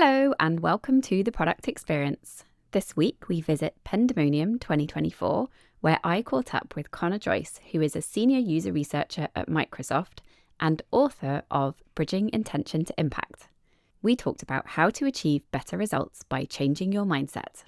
Hello and welcome to the Product Experience. This week we visit Pandemonium 2024, where I caught up with Joyce, who is a senior user researcher at Microsoft and author of Bridging Intention to Impact. We talked about how to achieve better results by changing your mindset.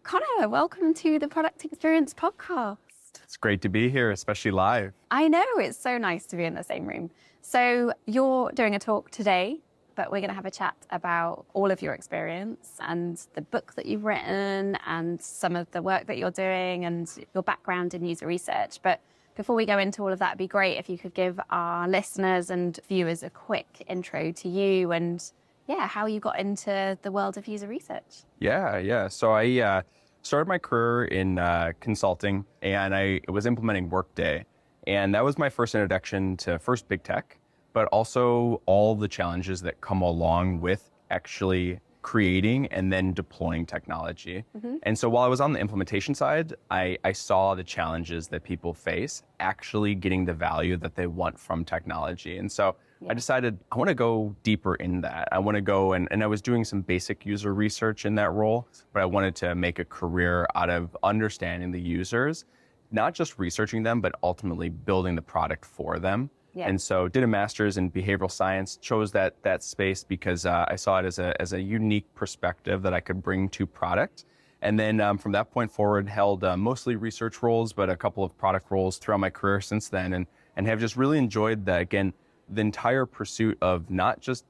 Connor, welcome to the Product Experience podcast. It's great to be here, especially live. I know, it's so nice to be in the same room. So you're doing a talk today, but we're going to have a chat about all of your experience and the book that you've written and some of the work that you're doing and your background in user research. But before we go into all of that, it'd be great if you could give our listeners and viewers a quick intro to you and how you got into the world of user research. So I started my career in consulting, and I was implementing Workday. And that was my first introduction to first big tech, but also all the challenges that come along with actually creating and then deploying technology. And so while I was on the implementation side, I saw the challenges that people face actually getting the value that they want from technology. And so I decided I want to go deeper in that. I want to go and I was doing some basic user research in that role, but I wanted to make a career out of understanding the users, not just researching them, but ultimately building the product for them. And so did a master's in behavioral science, chose that space because I saw it as a unique perspective that I could bring to product. And then from that point forward, held mostly research roles, but a couple of product roles throughout my career since then, and have just really enjoyed the entire pursuit of not just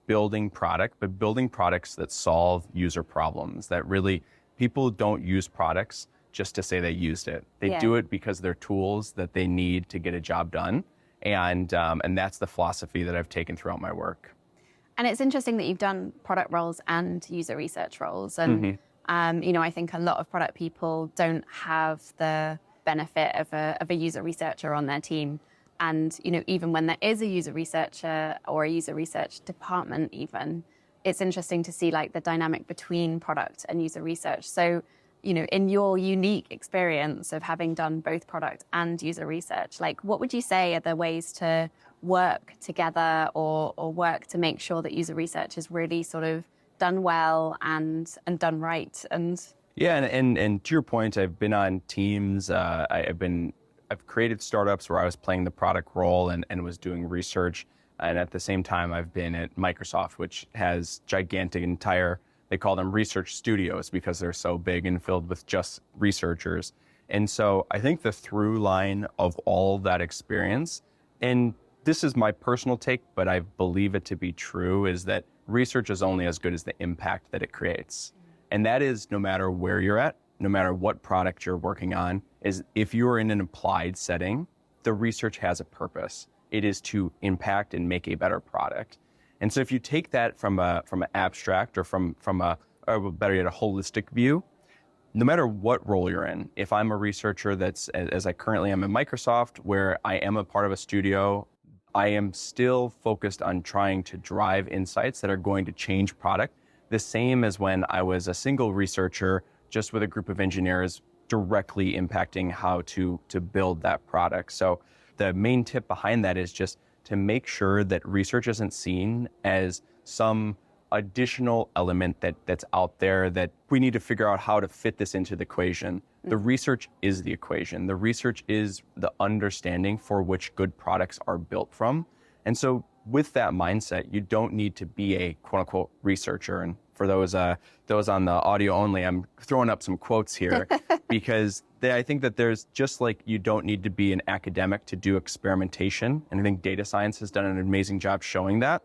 building product, but building products that solve user problems, that really people don't use products just to say they used it. They do it because they're tools that they need to get a job done. And that's the philosophy that I've taken throughout my work. And it's interesting that you've done product roles and user research roles. And, I think a lot of product people don't have the benefit of a user researcher on their team. And, even when there is a user researcher or a user research department even, it's interesting to see the dynamic between product and user research. So, in your unique experience of having done both product and user research, what would you say are the ways to work together or work to make sure that user research is really sort of done well and done right? And to your point, I've been on teams. I've created startups where I was playing the product role and was doing research. And at the same time, I've been at Microsoft, which has gigantic they call them research studios because they're so big and filled with just researchers. And so I think the through line of all that experience, and this is my personal take, but I believe it to be true, is that research is only as good as the impact that it creates. And that is no matter where you're at, no matter what product you're working on, is if you're in an applied setting, the research has a purpose. It is to impact and make a better product. And so if you take that from an abstract or from or better yet, a holistic view, no matter what role you're in, if I'm a researcher that's, as I currently am at Microsoft, where I am a part of a studio, I am still focused on trying to drive insights that are going to change product, the same as when I was a single researcher just with a group of engineers directly impacting how to build that product. So the main tip behind that is just to make sure that research isn't seen as some additional element that's out there that we need to figure out how to fit this into the equation. The research is the equation. The research is the understanding for which good products are built from. And so with that mindset, you don't need to be a quote unquote researcher. And for those on the audio only, I'm throwing up some quotes here because I think that there's just like you don't need to be an academic to do experimentation. And I think data science has done an amazing job showing that.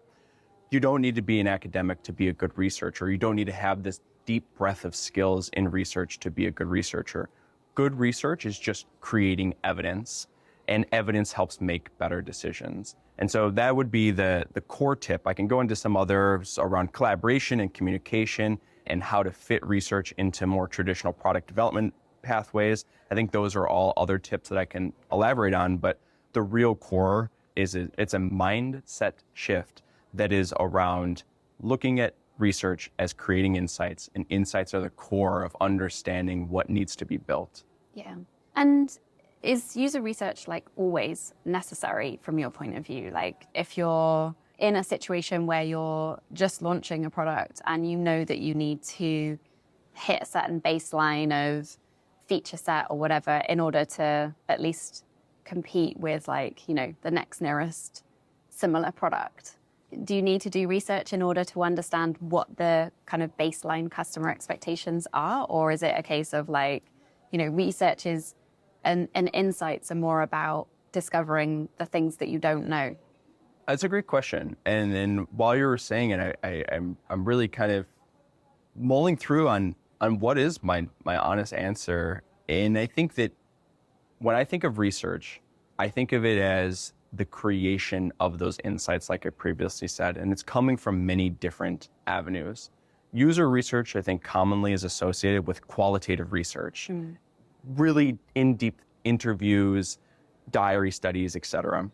You don't need to be an academic to be a good researcher. You don't need to have this deep breadth of skills in research to be a good researcher. Good research is just creating evidence, and evidence helps make better decisions. And so that would be the core tip. I can go into some others around collaboration and communication and how to fit research into more traditional product development pathways. I think those are all other tips that I can elaborate on, but the real core is it's a mindset shift that is around looking at research as creating insights, and insights are the core of understanding what needs to be built. Yeah. And is user research always necessary from your point of view? If you're in a situation where you're just launching a product and you know that you need to hit a certain baseline of feature set or whatever in order to at least compete with the next nearest similar product. Do you need to do research in order to understand what the kind of baseline customer expectations are? Or is it a case of research is and insights are more about discovering the things that you don't know? That's a great question. And then while you were saying it, I'm really kind of mulling through on what is my honest answer. And I think that when I think of research, I think of it as the creation of those insights, like I previously said, and it's coming from many different avenues. User research, I think, commonly is associated with qualitative research, really in-depth interviews, diary studies, etc.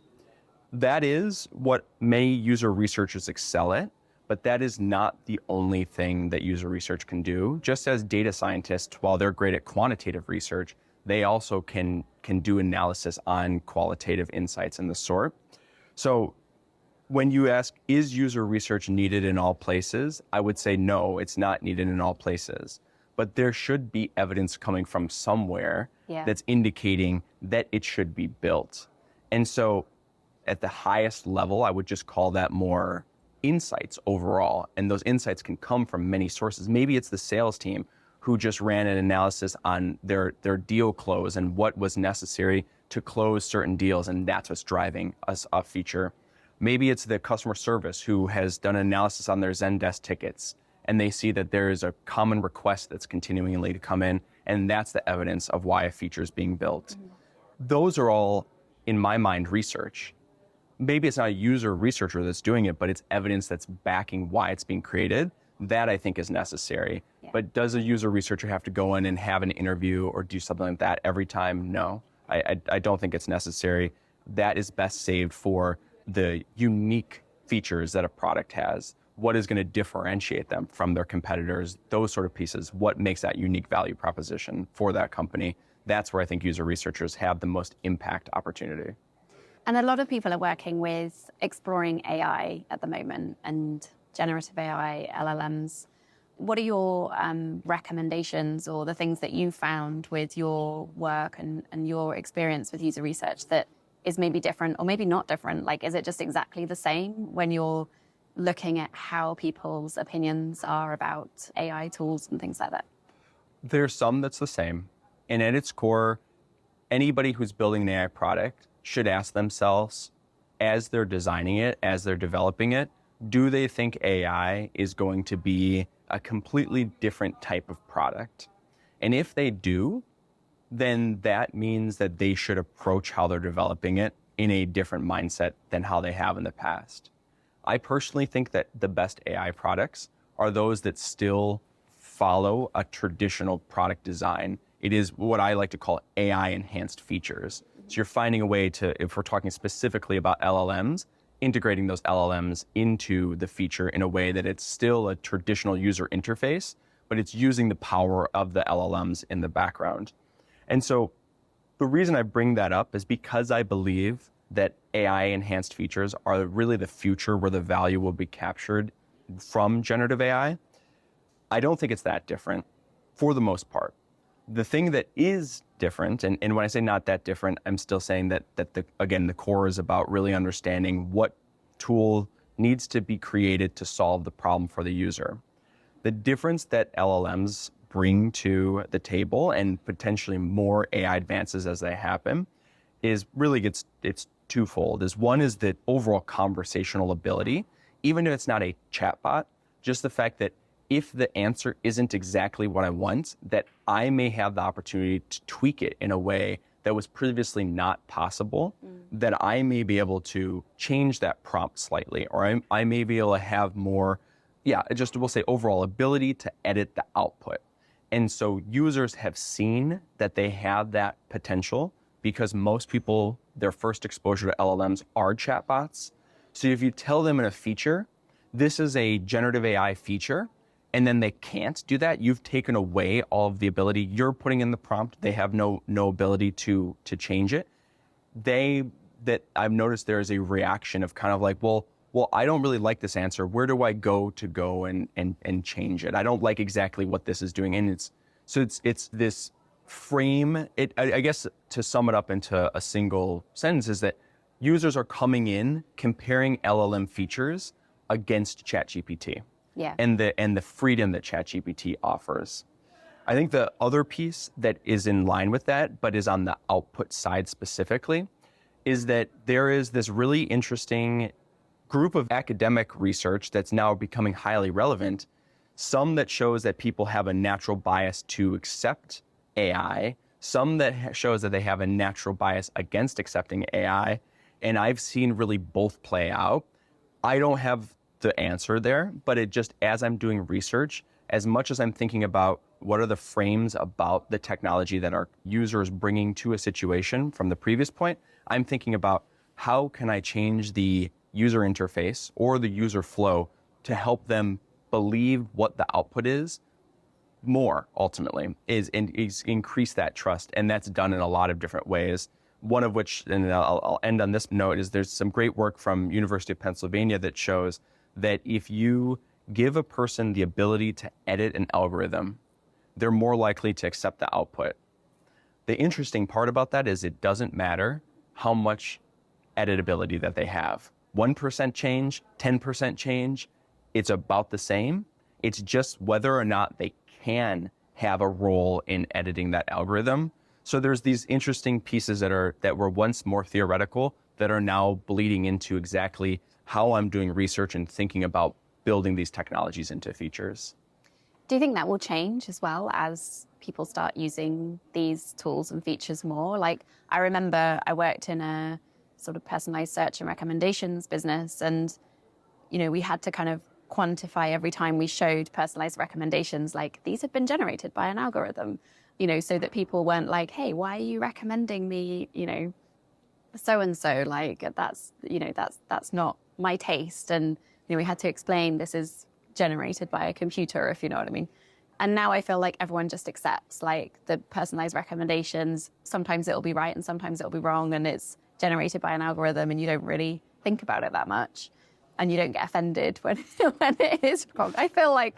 That is what many user researchers excel at, but that is not the only thing that user research can do. Just as data scientists, while they're great at quantitative research, they also can do analysis on qualitative insights in the sort. So when you ask, is user research needed in all places? I would say no, it's not needed in all places. But there should be evidence coming from somewhere that's indicating that it should be built. And so at the highest level, I would just call that more insights overall. And those insights can come from many sources. Maybe it's the sales team who just ran an analysis on their deal close and what was necessary to close certain deals, and that's what's driving us a feature. Maybe it's the customer service who has done an analysis on their Zendesk tickets, and they see that there is a common request that's continually to come in, and that's the evidence of why a feature is being built. Those are all, in my mind, research. Maybe it's not a user researcher that's doing it, but it's evidence that's backing why it's being created. That I think is necessary. But does a user researcher have to go in and have an interview or do something like that every time? No, I don't think it's necessary. That is best saved for the unique features that a product has. What is going to differentiate them from their competitors? Those sort of pieces. What makes that unique value proposition for that company? That's where I think user researchers have the most impact opportunity. And a lot of people are working with exploring AI at the moment and generative AI, LLMs. What are your recommendations or the things that you found with your work and your experience with user research that is maybe different or maybe not different? Is it just exactly the same when you're looking at how people's opinions are about AI tools and things like that? There's some that's the same. And at its core, anybody who's building an AI product should ask themselves, as they're designing it, as they're developing it, do they think AI is going to be a completely different type of product? And if they do, then that means that they should approach how they're developing it in a different mindset than how they have in the past. I personally think that the best AI products are those that still follow a traditional product design. It is what I like to call AI enhanced features. So you're finding a way to, if we're talking specifically about LLMs, integrating those LLMs into the feature in a way that it's still a traditional user interface, but it's using the power of the LLMs in the background. And so the reason I bring that up is because I believe that AI enhanced features are really the future where the value will be captured from generative AI. I don't think it's that different for the most part. The thing that is different, and when I say not that different, I'm still saying that the core is about really understanding what tool needs to be created to solve the problem for the user. The difference that LLMs bring to the table, and potentially more AI advances as they happen, is really it's twofold. One is the overall conversational ability, even if it's not a chatbot, just the fact that if the answer isn't exactly what I want, that I may have the opportunity to tweak it in a way that was previously not possible, that I may be able to change that prompt slightly, or I may be able to have more, we'll say overall ability to edit the output. And so users have seen that they have that potential because most people, their first exposure to LLMs are chatbots. So if you tell them in a feature, this is a generative AI feature, and then they can't do that, you've taken away all of the ability. You're putting in the prompt. They have no ability to change it. I've noticed there is a reaction of kind of like, well, well, I don't really like this answer. Where do I go to go and change it? I don't like exactly what this is doing. And it's this frame. I guess to sum it up into a single sentence is that users are coming in comparing LLM features against ChatGPT. Yeah. And the freedom that ChatGPT offers. I think the other piece that is in line with that, but is on the output side specifically, is that there is this really interesting group of academic research that's now becoming highly relevant, some that shows that people have a natural bias to accept AI, some that shows that they have a natural bias against accepting AI, and I've seen really both play out. I don't have the answer there, but it just, as I'm doing research, as much as I'm thinking about what are the frames about the technology that our users bringing to a situation from the previous point, I'm thinking about how can I change the user interface or the user flow to help them believe what the output is more ultimately, is increase that trust. And that's done in a lot of different ways. One of which, and I'll end on this note, is there's some great work from University of Pennsylvania that shows that if you give a person the ability to edit an algorithm, they're more likely to accept the output. The interesting part about that is it doesn't matter how much editability that they have. 1% change, 10% change, it's about the same. It's just whether or not they can have a role in editing that algorithm. So there's these interesting pieces that were once more theoretical that are now bleeding into exactly how I'm doing research and thinking about building these technologies into features. Do you think that will change as well as people start using these tools and features more? Like, I remember I worked in a sort of personalized search and recommendations business, and, you know, we had to kind of quantify every time we showed personalized recommendations, like, these have been generated by an algorithm, you know, so that people weren't like, hey, why are you recommending me, you know, so-and-so, like, that's not my taste. And, you know, we had to explain this is generated by a computer, if you know what I mean. And now I feel like everyone just accepts, like, the personalized recommendations. Sometimes it'll be right and sometimes it'll be wrong, and it's generated by an algorithm, and you don't really think about it that much, and you don't get offended when it is wrong. I feel like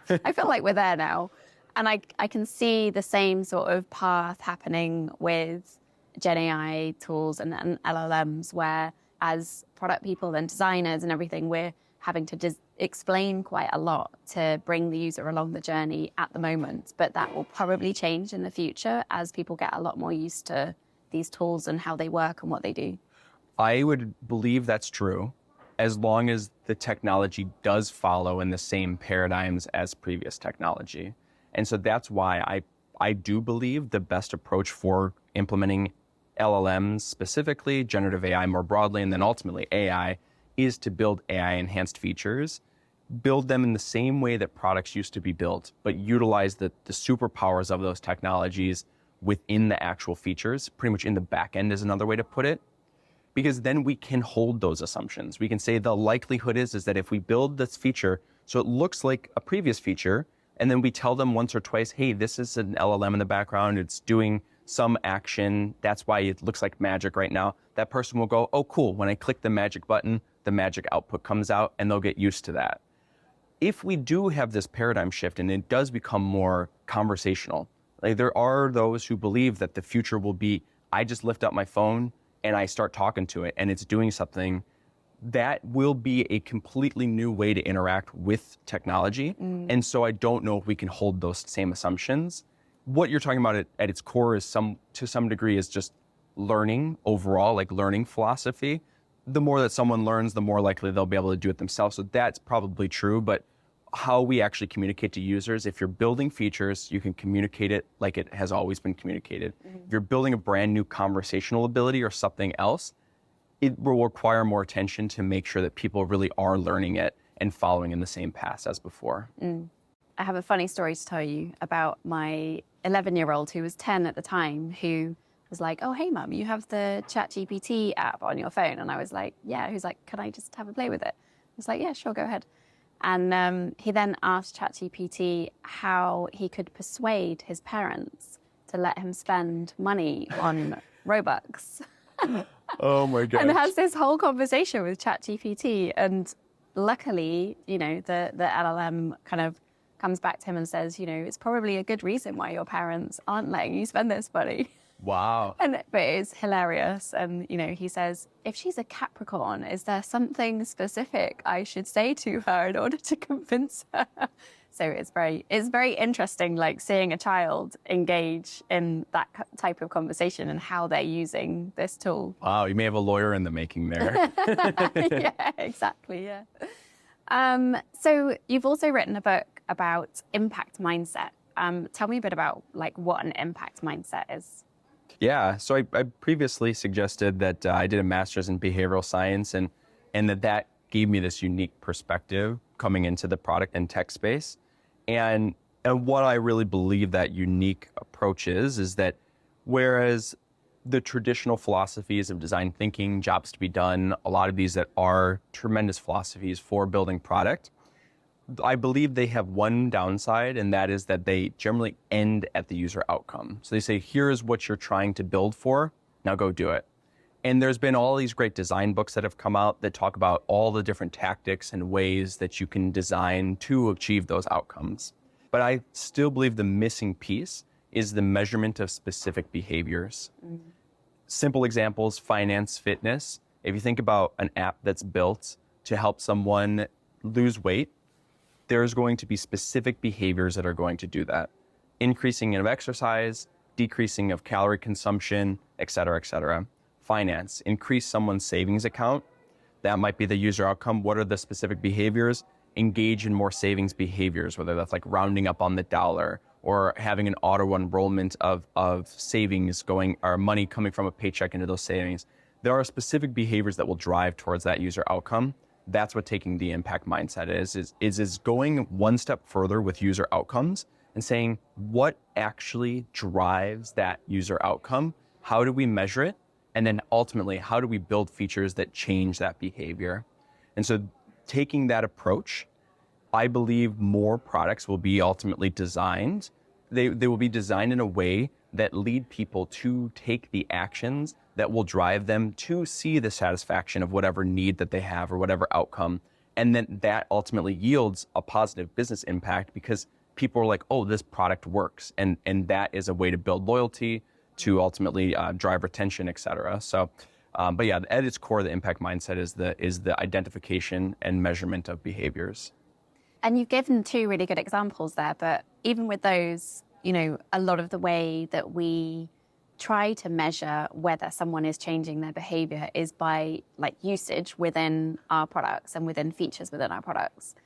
we're there now, and I can see the same sort of path happening with Gen AI tools and LLMs, where as product people and designers and everything, we're having to explain quite a lot to bring the user along the journey at the moment. But that will probably change in the future as people get a lot more used to these tools and how they work and what they do. I would believe that's true as long as the technology does follow in the same paradigms as previous technology. And so that's why I do believe the best approach for implementing LLMs specifically, generative AI more broadly, and then ultimately AI, is to build AI-enhanced features, build them in the same way that products used to be built, but utilize the superpowers of those technologies within the actual features, pretty much in the back end is another way to put it. Because then we can hold those assumptions. We can say the likelihood is that if we build this feature so it looks like a previous feature, and then we tell them once or twice, hey, this is an LLM in the background, it's doing some action, that's why it looks like magic right now, that person will go, oh, cool, when I click the magic button, the magic output comes out, and they'll get used to that. If we do have this paradigm shift and it does become more conversational, like there are those who believe that the future will be, I just lift up my phone and I start talking to it and it's doing something, that will be a completely new way to interact with technology. And so I don't know if we can hold those same assumptions. What you're talking about at its core is to some degree is just learning overall, like learning philosophy. The more that someone learns, the more likely they'll be able to do it themselves. So that's probably true, but how we actually communicate to users, if you're building features, you can communicate it like it has always been communicated. If you're building a brand new conversational ability or something else, it will require more attention to make sure that people really are learning it and following in the same path as before. I have a funny story to tell you about my 11-year-old who was 10 at the time, who was like, oh, hey, Mum, you have the ChatGPT app on your phone. And I was like, yeah. Who's like, can I just have a play with it? I was like, yeah, sure, go ahead. And he then asked ChatGPT how he could persuade his parents to let him spend money on Robux. Oh my gosh. And has this whole conversation with ChatGPT. And luckily, the LLM kind of comes back to him and says, it's probably a good reason why your parents aren't letting you spend this money. Wow. But it's hilarious. And, he says, if she's a Capricorn, is there something specific I should say to her in order to convince her? So it's very interesting, like seeing a child engage in that type of conversation and how they're using this tool. Wow, you may have a lawyer in the making there. Yeah, exactly. Yeah. So you've also written a book about impact mindset. Tell me a bit about like what an impact mindset is. Yeah, so I previously suggested that I did a master's in behavioral science and that gave me this unique perspective coming into the product and tech space. And what I really believe that unique approach is that whereas the traditional philosophies of design thinking, jobs to be done, a lot of these that are tremendous philosophies for building product, I believe they have one downside, and that is that they generally end at the user outcome. So they say, here's what you're trying to build for, now go do it. And there's been all these great design books that have come out that talk about all the different tactics and ways that you can design to achieve those outcomes. But I still believe the missing piece is the measurement of specific behaviors. Mm-hmm. Simple examples, finance, fitness. If you think about an app that's built to help someone lose weight, there's going to be specific behaviors that are going to do that. Increasing of exercise, decreasing of calorie consumption, et cetera, et cetera. Finance, increase someone's savings account. That might be the user outcome. What are the specific behaviors? Engage in more savings behaviors, whether that's like rounding up on the dollar or having an auto enrollment of savings going or money coming from a paycheck into those savings. There are specific behaviors that will drive towards that user outcome. That's what taking the impact mindset is going one step further with user outcomes and saying, what actually drives that user outcome? How do we measure it? And then ultimately, how do we build features that change that behavior? And so taking that approach, I believe more products will be ultimately designed. They will be designed in a way that lead people to take the actions that will drive them to see the satisfaction of whatever need that they have or whatever outcome. And then that ultimately yields a positive business impact because people are like, oh, this product works. And that is a way to build loyalty, to ultimately drive retention, et cetera. So, but yeah, at its core, the impact mindset is the identification and measurement of behaviors. And you've given two really good examples there, but even with those, a lot of the way that we try to measure whether someone is changing their behavior is by like usage within our products and within features within our products.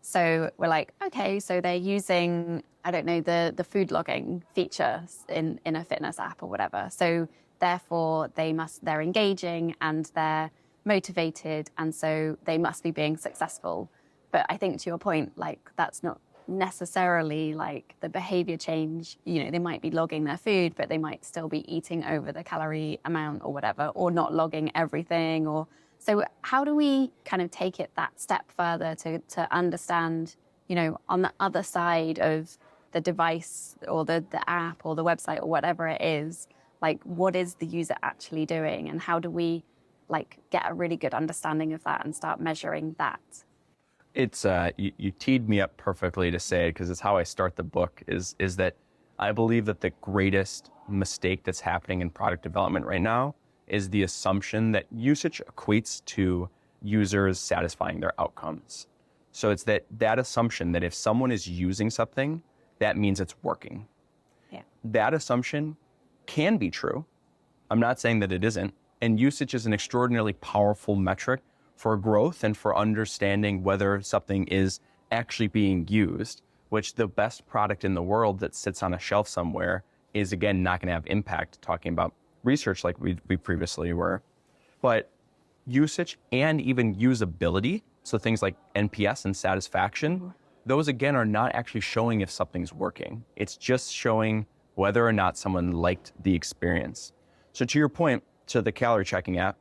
So we're like, okay, so they're using, I don't know, the food logging feature in a fitness app or whatever. So therefore they're engaging and they're motivated. And so they must be being successful. But I think to your point, like that's not necessarily like the behavior change. They might be logging their food, but they might still be eating over the calorie amount or whatever, or not logging everything. So how do we kind of take it that step further to understand, on the other side of the device or the app or the website or whatever it is, like what is the user actually doing and how do we like get a really good understanding of that and start measuring that? It's you teed me up perfectly to say it because it's how I start the book is that I believe that the greatest mistake that's happening in product development right now is the assumption that usage equates to users satisfying their outcomes. So it's that assumption that if someone is using something, that means it's working. Yeah. That assumption can be true. I'm not saying that it isn't. And usage is an extraordinarily powerful metric for growth and for understanding whether something is actually being used, which the best product in the world that sits on a shelf somewhere is, again, not going to have impact, talking about research like we previously were. But usage and even usability, so things like NPS and satisfaction, those, again, are not actually showing if something's working. It's just showing whether or not someone liked the experience. So to your point, to the calorie tracking app,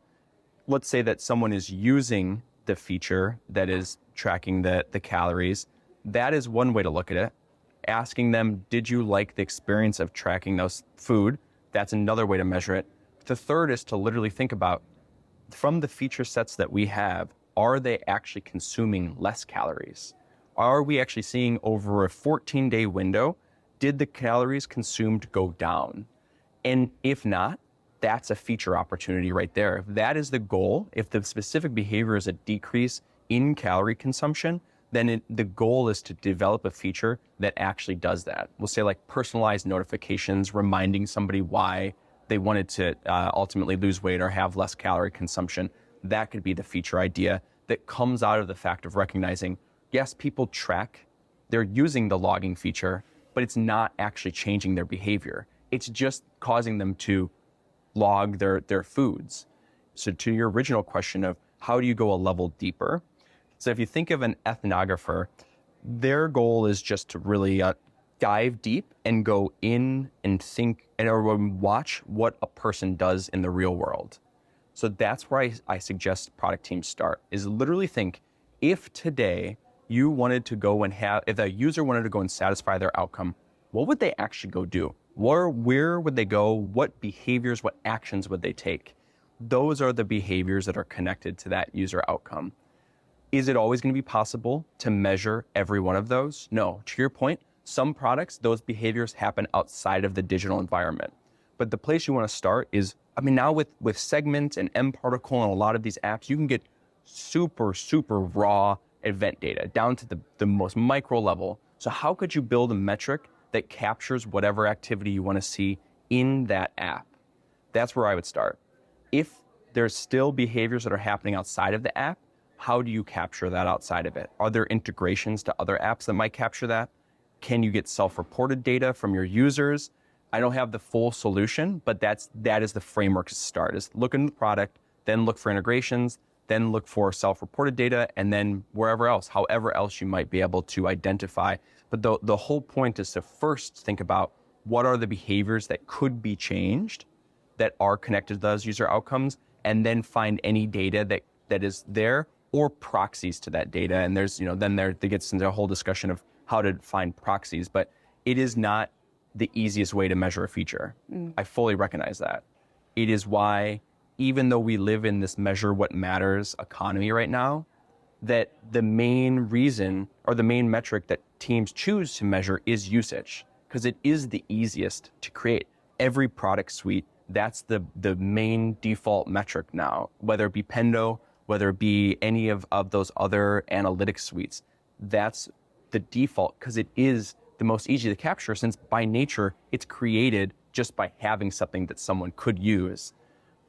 let's say that someone is using the feature that is tracking the calories. That is one way to look at it. Asking them, did you like the experience of tracking those food? That's another way to measure it. The third is to literally think about, from the feature sets that we have, are they actually consuming less calories? Are we actually seeing over a 14-day window, did the calories consumed go down? And if not, that's a feature opportunity right there. If that is the goal, if the specific behavior is a decrease in calorie consumption, then the goal is to develop a feature that actually does that. We'll say like personalized notifications, reminding somebody why they wanted to ultimately lose weight or have less calorie consumption. That could be the feature idea that comes out of the fact of recognizing, yes, people track, they're using the logging feature, but it's not actually changing their behavior. It's just causing them to log their foods. So to your original question of how do you go a level deeper? So if you think of an ethnographer, their goal is just to really dive deep and go in and think and or watch what a person does in the real world. So that's where I suggest product teams start, is literally think, if today you wanted to go and if a user wanted to go and satisfy their outcome, what would they actually go do? Where would they go? What behaviors, what actions would they take? Those are the behaviors that are connected to that user outcome. Is it always going to be possible to measure every one of those? No. To your point, some products, those behaviors happen outside of the digital environment. But the place you want to start is, now with Segment and mParticle and a lot of these apps, you can get super, super raw event data down to the most micro level. So how could you build a metric that captures whatever activity you want to see in that app? That's where I would start. If there's still behaviors that are happening outside of the app, how do you capture that outside of it? Are there integrations to other apps that might capture that? Can you get self-reported data from your users? I don't have the full solution, but that is the framework to start, is look into the product, then look for integrations, then look for self-reported data, and then wherever else, however else you might be able to identify. But the whole point is to first think about what are the behaviors that could be changed that are connected to those user outcomes, and then find any data that is there or proxies to that data. And there's, then there gets into a whole discussion of how to find proxies, but it is not the easiest way to measure a feature. I fully recognize that. It is why, even though we live in this measure what matters economy right now, that the main reason or the main metric that teams choose to measure is usage, because it is the easiest to create. Every product suite, that's the main default metric now, whether it be Pendo, whether it be any of those other analytics suites. That's the default because it is the most easy to capture, since by nature, it's created just by having something that someone could use.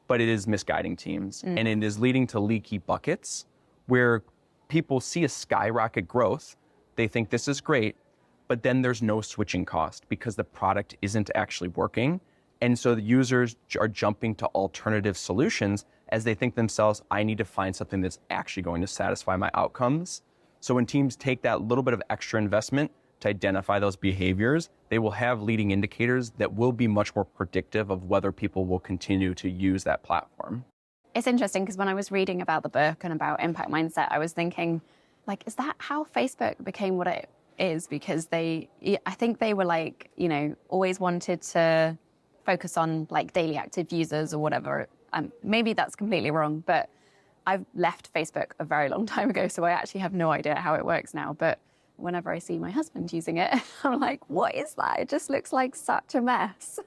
But it is misguiding teams, and it is leading to leaky buckets where people see a skyrocket growth. They think this is great, but then there's no switching cost because the product isn't actually working. And so the users are jumping to alternative solutions as they think themselves, I need to find something that's actually going to satisfy my outcomes. So when teams take that little bit of extra investment to identify those behaviors, they will have leading indicators that will be much more predictive of whether people will continue to use that platform. It's interesting because when I was reading about the book and about impact mindset, I was thinking, is that how Facebook became what it is? Because I think they were always wanted to focus on daily active users or whatever. Maybe that's completely wrong, but I've left Facebook a very long time ago, so I actually have no idea how it works now. But whenever I see my husband using it, I'm like, what is that? It just looks like such a mess.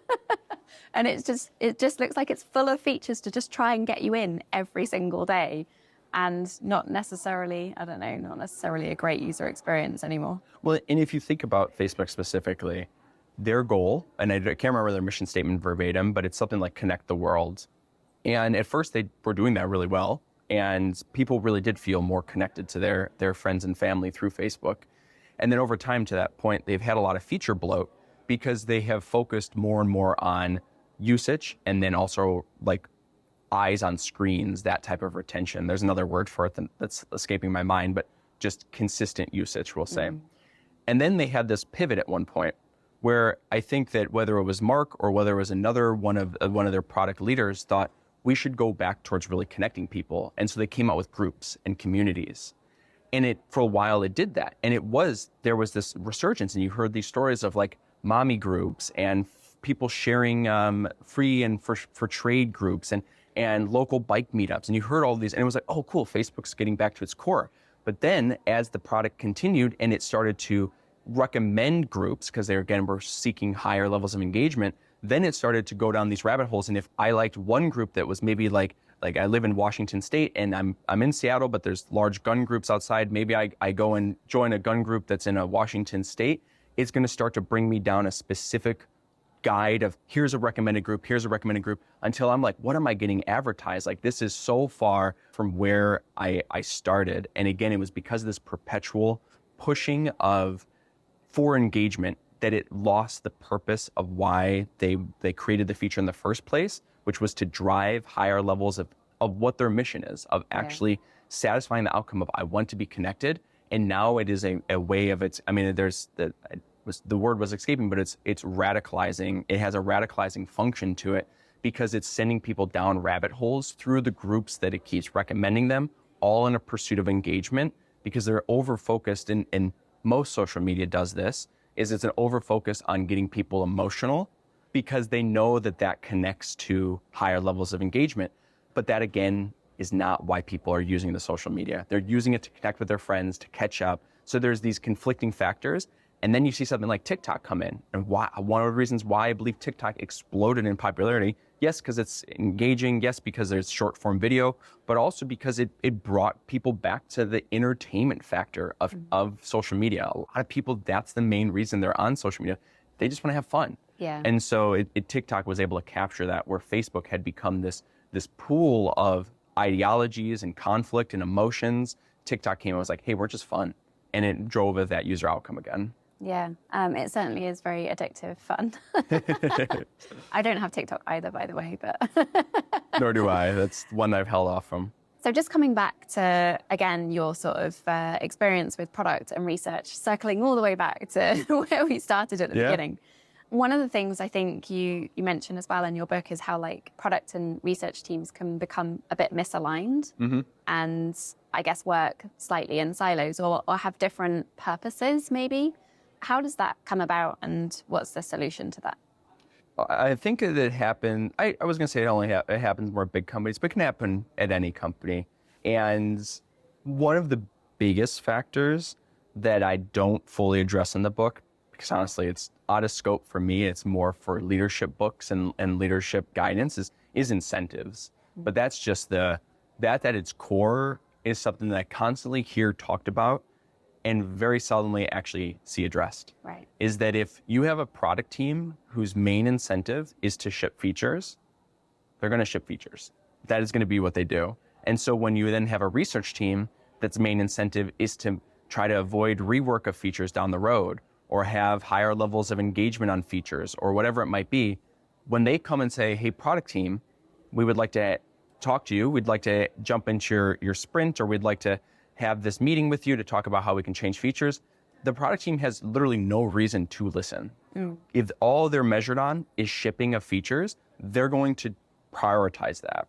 And it just looks like it's full of features to just try and get you in every single day, and not necessarily a great user experience anymore. Well, and if you think about Facebook specifically, their goal, and I can't remember their mission statement verbatim, but it's something like connect the world. And at first they were doing that really well, and people really did feel more connected to their friends and family through Facebook. And then over time, to that point, they've had a lot of feature bloat because they have focused more and more on usage, and then also eyes on screens, that type of retention. There's another word for it that's escaping my mind, but just consistent usage, we'll say. And then they had this pivot at one point where I think that whether it was Mark or whether it was another one of their product leaders thought we should go back towards really connecting people. And so they came out with groups and communities. And for a while it did that. And there was this resurgence, and you heard these stories of mommy groups and people sharing free and for trade groups. And and local bike meetups. And you heard all these, and it was like, oh, cool, Facebook's getting back to its core. But then as the product continued and it started to recommend groups, because they again were seeking higher levels of engagement, then it started to go down these rabbit holes. And if I liked one group that was maybe like I live in Washington State and I'm in Seattle, but there's large gun groups outside, maybe I go and join a gun group that's in a Washington State, it's going to start to bring me down a specific guide of here's a recommended group, until I'm like, what am I getting advertised? Like, this is so far from where I started. And again, it was because of this perpetual pushing for engagement that it lost the purpose of why they created the feature in the first place, which was to drive higher levels of what their mission is, of actually satisfying the outcome of I want to be connected. And now it is a way of the word was escaping, but it's radicalizing. It has a radicalizing function to it because it's sending people down rabbit holes through the groups that it keeps recommending them, all in a pursuit of engagement, because they're over-focused, and most social media does this, is it's an over-focus on getting people emotional because they know that connects to higher levels of engagement. But that, again, is not why people are using the social media. They're using it to connect with their friends, to catch up. So there's these conflicting factors. And then you see something like TikTok come in. And one of the reasons why I believe TikTok exploded in popularity, yes, because it's engaging, yes, because there's short form video, but also because it brought people back to the entertainment factor of social media. A lot of people, that's the main reason they're on social media. They just want to have fun. Yeah. And so TikTok was able to capture that, where Facebook had become this pool of ideologies and conflict and emotions. TikTok came and was like, hey, we're just fun. And it drove at that user outcome again. Yeah, it certainly is very addictive fun. I don't have TikTok either, by the way, but... Nor do I. That's one I've held off from. So just coming back to, again, your sort of experience with product and research, circling all the way back to where we started at the beginning. One of the things I think you mentioned as well in your book is how like product and research teams can become a bit misaligned and I guess work slightly in silos or have different purposes maybe. How does that come about and what's the solution to that? I think that it happened, I was going to say it happens more at big companies, but it can happen at any company. And one of the biggest factors that I don't fully address in the book, because honestly it's out of scope for me, it's more for leadership books and leadership guidance, is incentives. But that's just that at its core is something that I constantly hear talked about and very seldomly actually see addressed. Right. Is that if you have a product team whose main incentive is to ship features, they're going to ship features. That is going to be what they do. And so when you then have a research team that's main incentive is to try to avoid rework of features down the road or have higher levels of engagement on features or whatever it might be, when they come and say, hey, product team, we would like to talk to you, we'd like to jump into your sprint, or we'd like to have this meeting with you to talk about how we can change features, the product team has literally no reason to listen. If all they're measured on is shipping of features, they're going to prioritize that.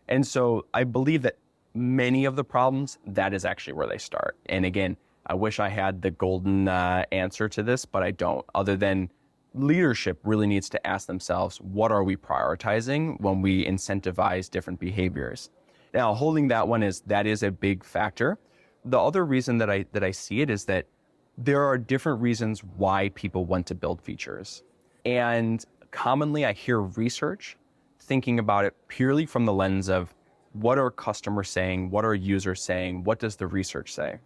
And so I believe that many of the problems, that is actually where they start. And again, I wish I had the golden answer to this, but I don't. Other than leadership really needs to ask themselves, what are we prioritizing when we incentivize different behaviors? Now, holding that is a big factor. The other reason that I see it is that there are different reasons why people want to build features. And commonly I hear research thinking about it purely from the lens of what are customers saying, what are users saying, what does the research say?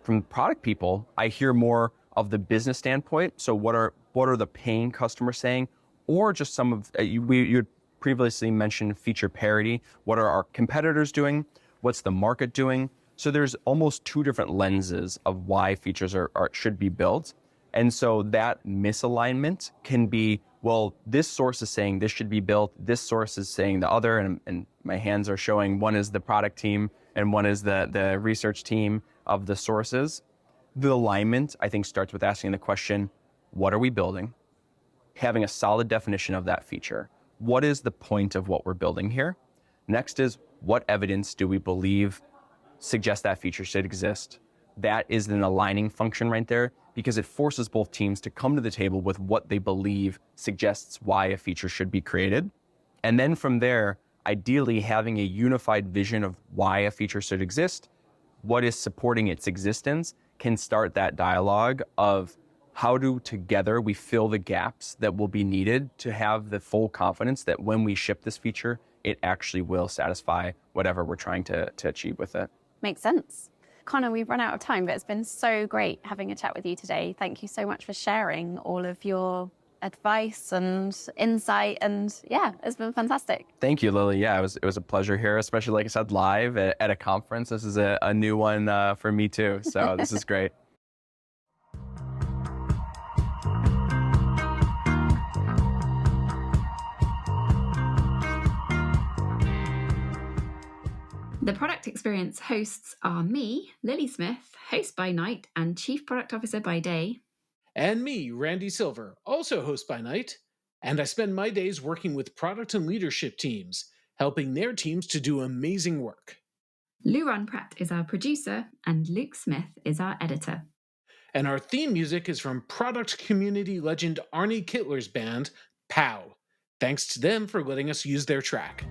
From product people, I hear more of the business standpoint. So what are the paying customers saying? Or just some of, you had previously mentioned feature parity. What are our competitors doing? What's the market doing? So there's almost two different lenses of why features should be built. And so that misalignment can be, well, this source is saying this should be built, this source is saying the other, and my hands are showing one is the product team and one is the research team of the sources. The alignment, I think, starts with asking the question, what are we building? Having a solid definition of that feature. What is the point of what we're building here? Next is, what evidence do we believe suggests that feature should exist? That is an aligning function right there, because it forces both teams to come to the table with what they believe suggests why a feature should be created. And then from there, ideally having a unified vision of why a feature should exist, what is supporting its existence, can start that dialogue of how do together we fill the gaps that will be needed to have the full confidence that when we ship this feature, it actually will satisfy whatever we're trying to achieve with it. Makes sense. Connor, we've run out of time, but it's been so great having a chat with you today. Thank you so much for sharing all of your advice and insight. And yeah, it's been fantastic. Thank you, Lily. Yeah, it was a pleasure here, especially like I said, live at a conference. This is a new one for me too. So this is great. The Product Experience hosts are me, Lily Smith, host by night and Chief Product Officer by day. And me, Randy Silver, also host by night. And I spend my days working with product and leadership teams, helping their teams to do amazing work. Luran Pratt is our producer, and Luke Smith is our editor. And our theme music is from product community legend Arnie Kittler's band, POW. Thanks to them for letting us use their track.